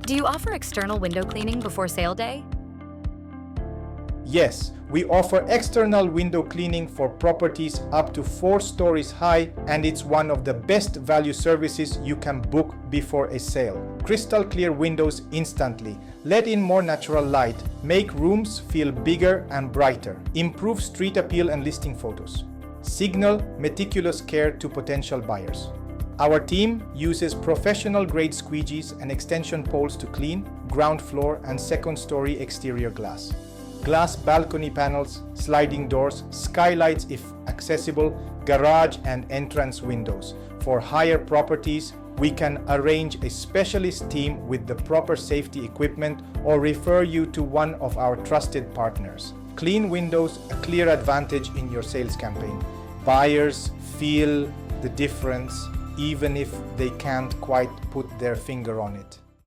Do you offer external window cleaning before sale day? Yes, we offer external window cleaning for properties up to 4 stories high, and it's one of the best value services you can book before a sale. Crystal clear windows instantly, let in more natural light, make rooms feel bigger and brighter, improve street appeal and listing photos, signal meticulous care to potential buyers. Our team uses professional grade squeegees and extension poles to clean ground floor and second story exterior glass. Glass balcony panels, sliding doors, skylights if accessible, garage and entrance windows. For higher properties, we can arrange a specialist team with the proper safety equipment or refer you to one of our trusted partners. Clean windows, a clear advantage in your sales campaign. Buyers feel the difference even if they can't quite put their finger on it.